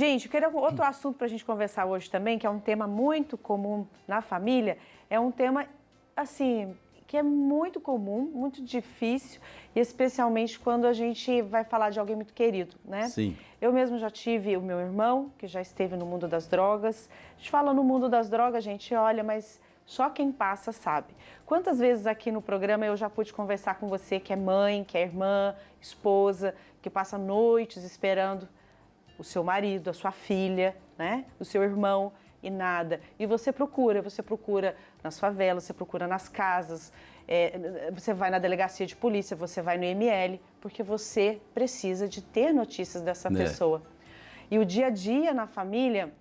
Gente, eu queria outro assunto para a gente conversar hoje também, que é um tema muito comum na família. É um tema, assim, que é muito comum, muito difícil, e especialmente quando a gente vai falar de alguém muito querido, né? Sim. Eu mesmo já tive o meu irmão, que já esteve no mundo das drogas. A gente fala no mundo das drogas, gente, olha, mas só quem passa sabe. Quantas vezes aqui no programa eu já pude conversar com você que é mãe, que é irmã, esposa, que passa noites esperando o seu marido, a sua filha, né? O seu irmão e nada. E você procura nas favelas, você procura nas casas, você vai na delegacia de polícia, você vai no IML, porque você precisa de ter notícias dessa pessoa. E o dia a dia na família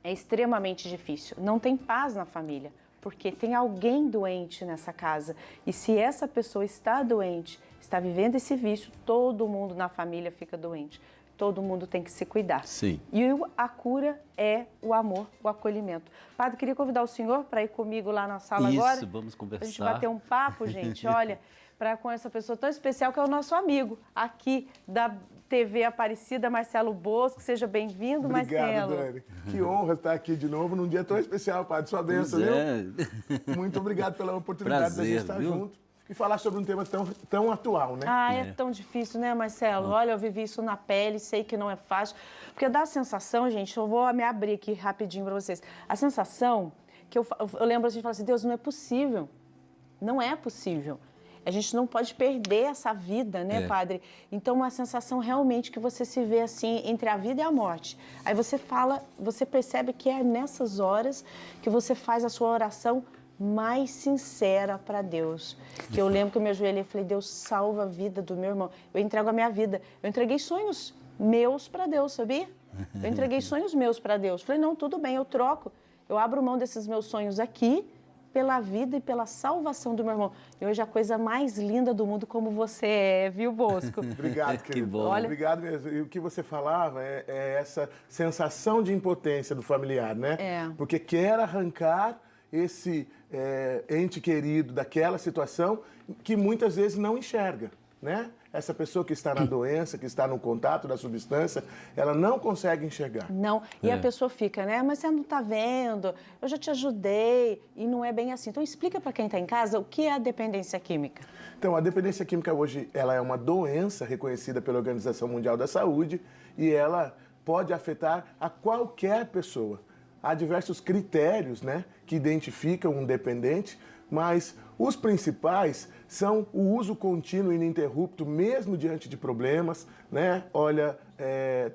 é extremamente difícil. Não tem paz na família, porque tem alguém doente nessa casa. E se essa pessoa está doente, está vivendo esse vício, todo mundo na família fica doente. Todo mundo tem que se cuidar. Sim. E a cura é o amor, o acolhimento. Padre, queria convidar o senhor para ir comigo lá na sala agora. Isso, vamos conversar. A gente bater um papo, gente, olha, com essa pessoa tão especial que é o nosso amigo aqui da TV Aparecida, Marcelo Bosco. Seja bem-vindo, Marcelo. Obrigado, Dani. Que honra estar aqui de novo num dia tão especial, Padre. Sua bênção, viu? Muito obrigado pela oportunidade da gente estar junto e falar sobre um tema tão atual, né? Ah, é tão difícil, né, Marcelo? Olha, eu vivi isso na pele, sei que não é fácil. Porque dá a sensação, gente, eu vou me abrir aqui rapidinho para vocês. A sensação que eu lembro, a gente fala assim, Deus, não é possível. Não é possível. A gente não pode perder essa vida, né, Padre? Então, uma sensação realmente que você se vê assim, entre a vida e a morte. Aí você fala, você percebe que é nessas horas que você faz a sua oração mais sincera para Deus. Que eu lembro que eu me ajoelhei e falei, Deus, salva a vida do meu irmão. Eu entrego a minha vida. Eu entreguei sonhos meus para Deus, sabia? Eu entreguei sonhos meus para Deus. Falei, não, tudo bem, eu troco. Eu abro mão desses meus sonhos aqui pela vida e pela salvação do meu irmão. E hoje a coisa mais linda do mundo como você é, viu, Bosco? Obrigado, querido. Que bom. Olha... Obrigado mesmo. E o que você falava é essa sensação de impotência do familiar, né? Porque quer arrancar esse ente querido daquela situação que muitas vezes não enxerga, né? Essa pessoa que está na doença, que está no contato da substância, ela não consegue enxergar. Não, e a pessoa fica, né? Mas você não está vendo, eu já te ajudei, e não é bem assim. Então explica para quem está em casa o que é a dependência química. Então, a dependência química hoje, ela é uma doença reconhecida pela Organização Mundial da Saúde e ela pode afetar a qualquer pessoa. Há diversos critérios, né, que identificam um dependente, mas os principais são o uso contínuo e ininterrupto, mesmo diante de problemas, né? Olha,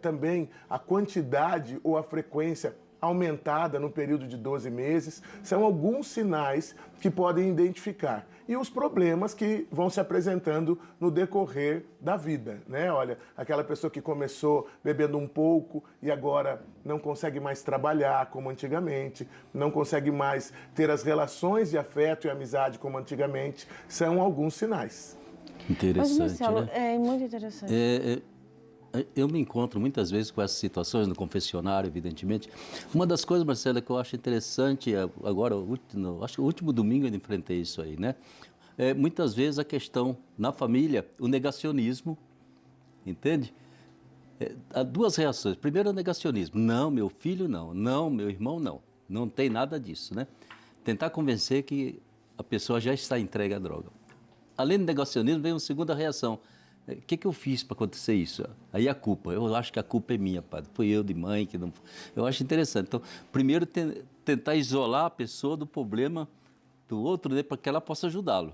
também a quantidade ou a frequência aumentada no período de 12 meses, são alguns sinais que podem identificar. E os problemas que vão se apresentando no decorrer da vida, né? Olha, aquela pessoa que começou bebendo um pouco e agora não consegue mais trabalhar como antigamente, não consegue mais ter as relações de afeto e amizade como antigamente, são alguns sinais. Interessante, Mas, Marcelo, né? é muito interessante. Eu me encontro muitas vezes com essas situações no confessionário, evidentemente. Uma das coisas, Marcela, que eu acho interessante, agora, acho que o último domingo eu enfrentei isso aí, né? Muitas vezes a questão na família, o negacionismo, entende? Há duas reações. Primeiro, o negacionismo. Não, meu filho não. Não, meu irmão não. Não tem nada disso, né? Tentar convencer que a pessoa já está entregue à droga. Além do negacionismo, vem uma segunda reação. O que eu fiz para acontecer isso? Aí a culpa. Eu acho que a culpa é minha, padre. Fui eu de mãe que não... Eu acho interessante. Então, primeiro, tentar isolar a pessoa do problema do outro, né, para que ela possa ajudá-lo.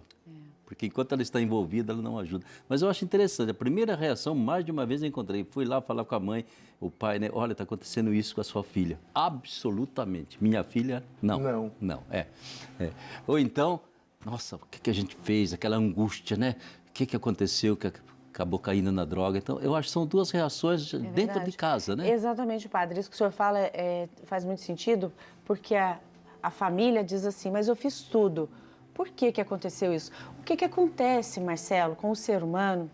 Porque enquanto ela está envolvida, ela não ajuda. Mas eu acho interessante. A primeira reação, mais de uma vez eu encontrei. Fui lá falar com a mãe, o pai, né? Olha, está acontecendo isso com a sua filha. Absolutamente. Minha filha, não. Não. Não, Ou então, nossa, o que a gente fez? Aquela angústia, né? O que aconteceu? Que acabou caindo na droga. Então, eu acho que são duas reações dentro de casa, né? Exatamente, padre. Isso que o senhor fala faz muito sentido, porque a família diz assim, mas eu fiz tudo. Por que aconteceu isso? O que acontece, Marcelo, com o ser humano?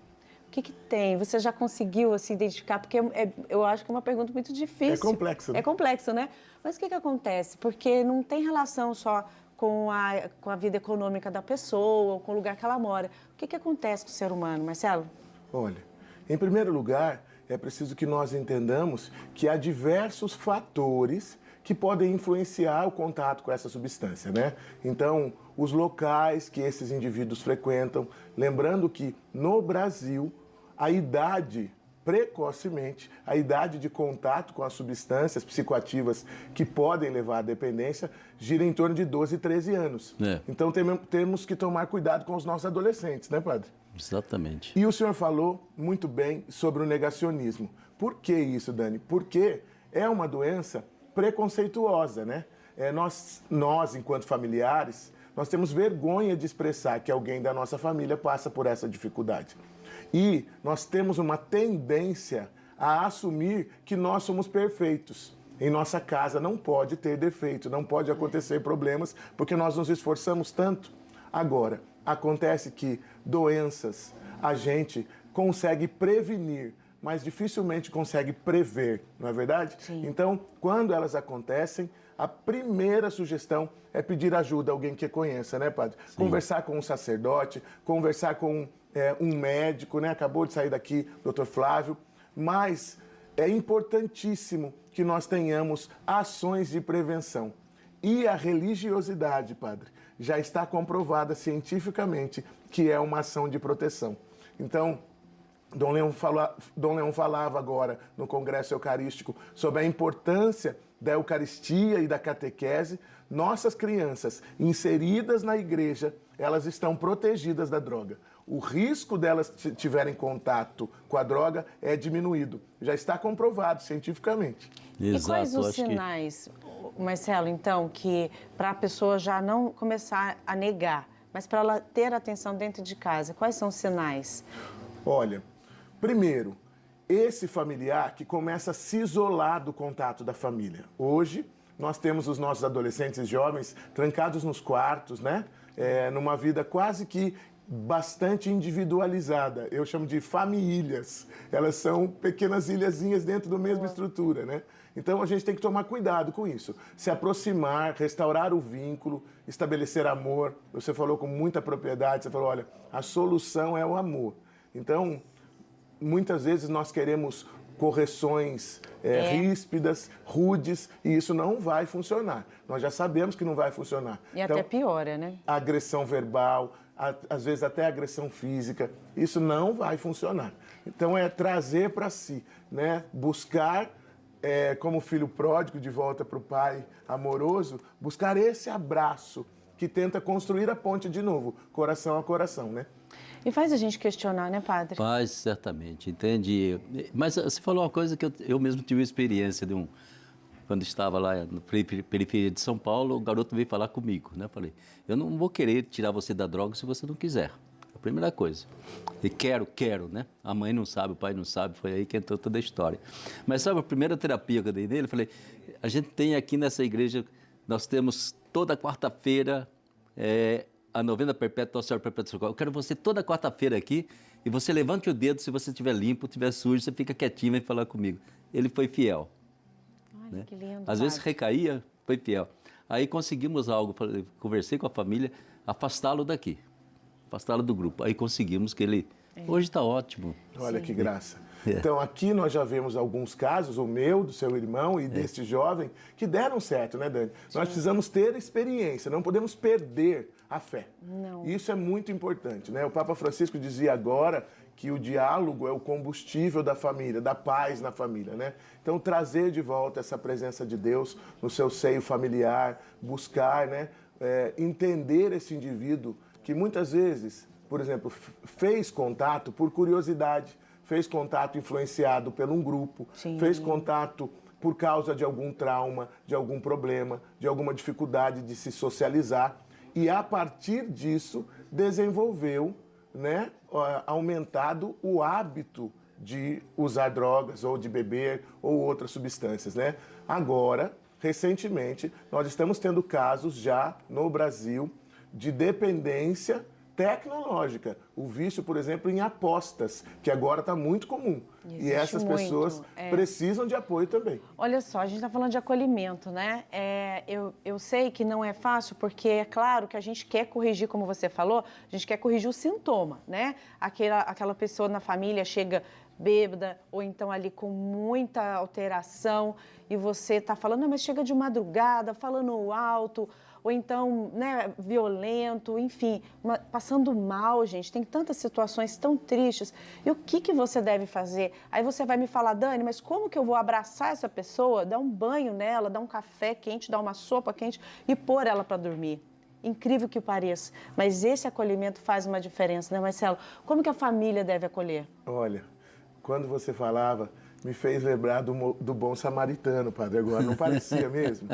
O que tem? Você já conseguiu assim, identificar? Porque eu acho que é uma pergunta muito difícil. É complexo, né? É complexo, né? Mas o que acontece? Porque não tem relação só com a vida econômica da pessoa, ou com o lugar que ela mora. O que acontece com o ser humano, Marcelo? Olha, em primeiro lugar, é preciso que nós entendamos que há diversos fatores que podem influenciar o contato com essa substância, né? Então, os locais que esses indivíduos frequentam, lembrando que no Brasil, a idade, precocemente, a idade de contato com as substâncias psicoativas que podem levar à dependência gira em torno de 12 e 13 anos. Então, temos que tomar cuidado com os nossos adolescentes, né, padre? Exatamente. E o senhor falou muito bem sobre o negacionismo. Por que isso, Dani? Porque é uma doença preconceituosa, né? Nós, enquanto familiares, nós temos vergonha de expressar que alguém da nossa família passa por essa dificuldade. E nós temos uma tendência a assumir que nós somos perfeitos. Em nossa casa não pode ter defeito, não pode acontecer problemas, porque nós nos esforçamos tanto. Agora, acontece que doenças a gente consegue prevenir, mas dificilmente consegue prever, não é verdade? Sim. Então, quando elas acontecem, a primeira sugestão é pedir ajuda a alguém que conheça, né, padre? Sim. Conversar com um sacerdote, conversar com um médico, né? Acabou de sair daqui, Dr. Flávio. Mas é importantíssimo que nós tenhamos ações de prevenção. E a religiosidade, padre, já está comprovada cientificamente que é uma ação de proteção. Então, Dom Leão falava agora no Congresso Eucarístico sobre a importância da Eucaristia e da catequese. Nossas crianças inseridas na igreja, elas estão protegidas da droga. O risco delas tiverem contato com a droga é diminuído. Já está comprovado cientificamente. Exato. E quais os sinais, Marcelo, então, que para a pessoa já não começar a negar, mas para ela ter atenção dentro de casa, quais são os sinais? Olha, primeiro, esse familiar que começa a se isolar do contato da família. Hoje, nós temos os nossos adolescentes e jovens trancados nos quartos, né? Numa vida quase que bastante individualizada. Eu chamo de famílias. Elas são pequenas ilhazinhas dentro da mesma estrutura, né? Então, a gente tem que tomar cuidado com isso. Se aproximar, restaurar o vínculo, estabelecer amor. Você falou com muita propriedade, você falou, olha, a solução é o amor. Então, muitas vezes nós queremos correções ríspidas, rudes, e isso não vai funcionar. Nós já sabemos que não vai funcionar. E então, até piora, né? A agressão verbal, às vezes até a agressão física, isso não vai funcionar. Então, é trazer para si, né? Buscar, como filho pródigo de volta para o pai amoroso, buscar esse abraço que tenta construir a ponte de novo, coração a coração, né? E faz a gente questionar, né, padre? Faz, certamente, entende? Mas você falou uma coisa que eu mesmo tive experiência de quando estava lá na periferia de São Paulo, o garoto veio falar comigo, né? Falei, eu não vou querer tirar você da droga se você não quiser. A primeira coisa. E quero, né? A mãe não sabe, o pai não sabe, foi aí que entrou toda a história. Mas sabe a primeira terapia que eu dei nele? Eu falei, a gente tem aqui nessa igreja, nós temos toda quarta-feira a novena perpétua, Nossa Senhora Perpétua do Socorro. Eu quero você toda quarta-feira aqui e você levante o dedo, se você estiver limpo, estiver sujo, você fica quietinho e vai falar comigo. Ele foi fiel. Olha, né? Que lindo. Às vezes recaía, foi fiel. Aí conseguimos algo, conversei com a família, afastá-lo daqui, afastá-lo do grupo. Aí conseguimos que ele... Hoje está ótimo. Olha que graça. Então, aqui nós já vemos alguns casos, o meu, do seu irmão e deste jovem, que deram certo, né, Dani? Sim. Nós precisamos ter experiência, não podemos perder a fé. Não. Isso é muito importante, né? O Papa Francisco dizia agora que o diálogo é o combustível da família, da paz na família, né? Então, trazer de volta essa presença de Deus no seu seio familiar, buscar, né, entender esse indivíduo que muitas vezes, por exemplo, fez contato por curiosidade, fez contato influenciado por um grupo, Sim. fez contato por causa de algum trauma, de algum problema, de alguma dificuldade de se socializar. E, a partir disso, desenvolveu, né, aumentado o hábito de usar drogas ou de beber ou outras substâncias, né? Agora, recentemente, nós estamos tendo casos já no Brasil de dependência tecnológica. O vício, por exemplo, em apostas, que agora está muito comum. Existe, e essas pessoas precisam de apoio também. Olha só, a gente está falando de acolhimento, né? Eu sei que não é fácil, porque é claro que a gente quer corrigir, como você falou, a gente quer corrigir o sintoma, né? Aquela pessoa na família chega bêbada, ou então ali com muita alteração, e você está falando, não, mas chega de madrugada, falando alto, ou então, né, violento, enfim, passando mal, gente. Tem tantas situações tão tristes. E o que você deve fazer? Aí você vai me falar, Dani, mas como que eu vou abraçar essa pessoa, dar um banho nela, dar um café quente, dar uma sopa quente e pôr ela para dormir? Incrível que pareça, mas esse acolhimento faz uma diferença, né, Marcelo? Como que a família deve acolher? Olha, quando você falava, me fez lembrar do bom samaritano, padre, agora, não parecia mesmo?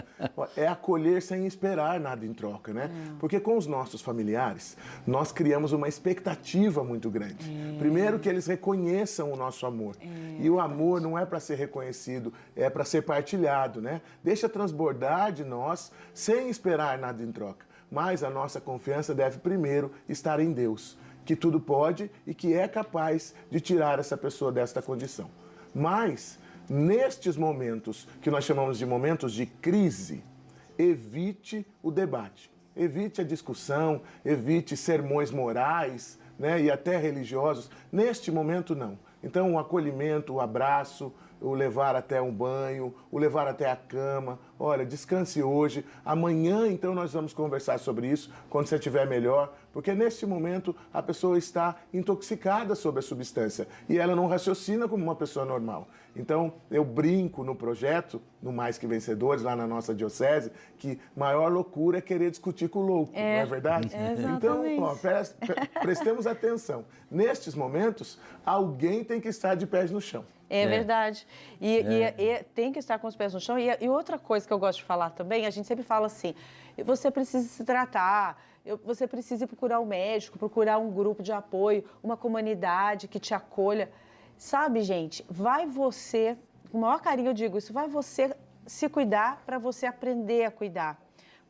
É acolher sem esperar nada em troca, né? Porque com os nossos familiares, nós criamos uma expectativa muito grande. Primeiro que eles reconheçam o nosso amor. E o amor não é para ser reconhecido, é para ser partilhado, né? Deixa transbordar de nós sem esperar nada em troca. Mas a nossa confiança deve primeiro estar em Deus, que tudo pode e que é capaz de tirar essa pessoa desta condição. Mas, nestes momentos, que nós chamamos de momentos de crise, evite o debate, evite a discussão, evite sermões morais, né, e até religiosos. Neste momento, não. Então, o acolhimento, o abraço, o levar até um banho, o levar até a cama. Olha, descanse hoje. Amanhã, então, nós vamos conversar sobre isso, quando você estiver melhor, porque neste momento a pessoa está intoxicada sobre a substância e ela não raciocina como uma pessoa normal. Então, eu brinco no projeto, no Mais Que Vencedores, lá na nossa diocese, que maior loucura é querer discutir com o louco, não é verdade? Então, ó, prestemos atenção. Nestes momentos, alguém tem que estar de pés no chão. É verdade. E tem que estar com os pés no chão. E outra coisa que eu gosto de falar também, a gente sempre fala assim, você precisa se tratar, você precisa ir procurar um médico, procurar um grupo de apoio, uma comunidade que te acolha. Sabe, gente, vai você, com o maior carinho eu digo isso, vai você se cuidar para você aprender a cuidar.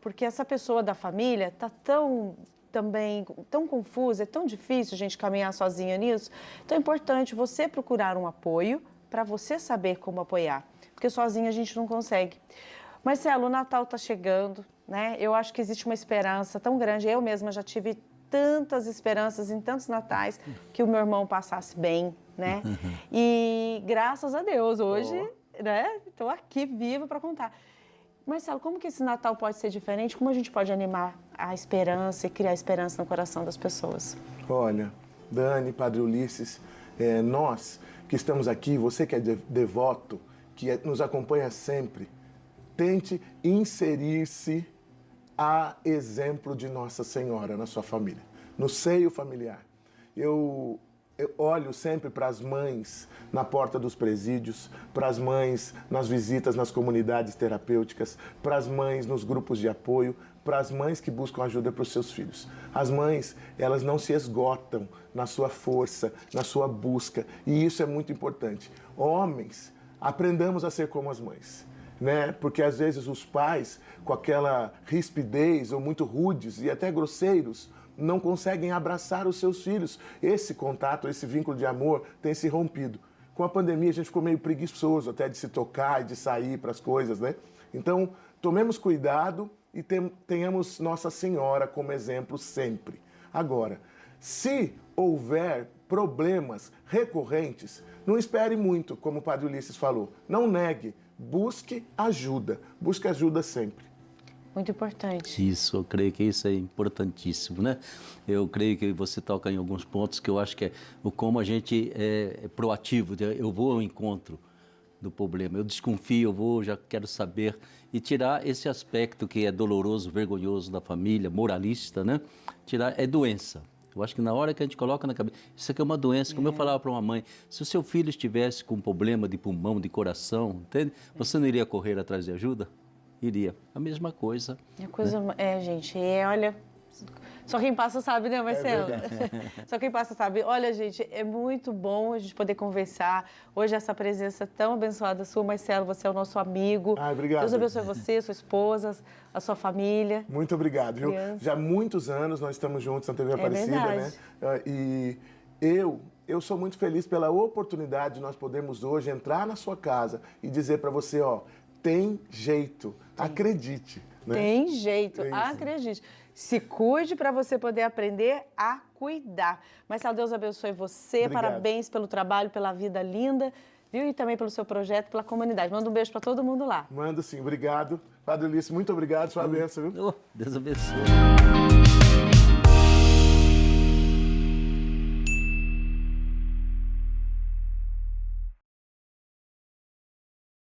Porque essa pessoa da família está tão confusa, é tão difícil, gente, caminhar sozinha nisso. Então é importante você procurar um apoio para você saber como apoiar, porque sozinha a gente não consegue. Marcelo, o Natal está chegando, né? Eu acho que existe uma esperança tão grande. Eu mesma já tive tantas esperanças em tantos natais que o meu irmão passasse bem, né? E graças a Deus, hoje, né? Estou aqui viva para contar. Marcelo, como que esse Natal pode ser diferente? Como a gente pode animar a esperança e criar esperança no coração das pessoas? Olha, Dani, Padre Ulisses, nós que estamos aqui, você que é devoto, que nos acompanha sempre, tente inserir-se a exemplo de Nossa Senhora na sua família, no seio familiar. Eu olho sempre para as mães na porta dos presídios, para as mães nas visitas nas comunidades terapêuticas, para as mães nos grupos de apoio, para as mães que buscam ajuda para os seus filhos. As mães, elas não se esgotam na sua força, na sua busca, e isso é muito importante. Homens, aprendamos a ser como as mães, né? Porque às vezes os pais, com aquela rispidez ou muito rudes e até grosseiros, não conseguem abraçar os seus filhos. Esse contato, esse vínculo de amor tem se rompido. Com a pandemia a gente ficou meio preguiçoso até de se tocar e de sair para as coisas, né? Então, tomemos cuidado e tenhamos Nossa Senhora como exemplo sempre. Agora, se houver problemas recorrentes, não espere muito, como o Padre Ulisses falou. Não negue, busque ajuda sempre. Muito importante. Isso, eu creio que isso é importantíssimo, né? Eu creio que você toca em alguns pontos que eu acho que é o como a gente é proativo, eu vou ao encontro do problema, eu desconfio, já quero saber e tirar esse aspecto que é doloroso, vergonhoso da família, moralista, né? Tirar, é doença. Eu acho que na hora que a gente coloca na cabeça, isso aqui é uma doença, como eu falava para uma mãe, se o seu filho estivesse com um problema de pulmão, de coração, entende? Você não iria correr atrás de ajuda? Iria. A mesma coisa. Gente, olha, só quem passa sabe, né, Marcelo? Só quem passa sabe. Olha, gente, é muito bom a gente poder conversar. Hoje essa presença tão abençoada sua, Marcelo, você é o nosso amigo. Obrigado. Deus abençoe você, sua esposa, a sua família. Muito obrigado, viu? Já há muitos anos nós estamos juntos na TV Aparecida, verdade. Né? E eu sou muito feliz pela oportunidade de nós podermos hoje entrar na sua casa e dizer para você, ó, tem jeito, acredite. Né? Tem jeito, acredite. Se cuide para você poder aprender a cuidar. Marcelo, Deus abençoe você. Obrigado. Parabéns pelo trabalho, pela vida linda, viu? E também pelo seu projeto, pela comunidade. Manda um beijo para todo mundo lá. Mando sim, obrigado. Padre Ulisses, muito obrigado, sua bênção, viu? Oh, Deus abençoe.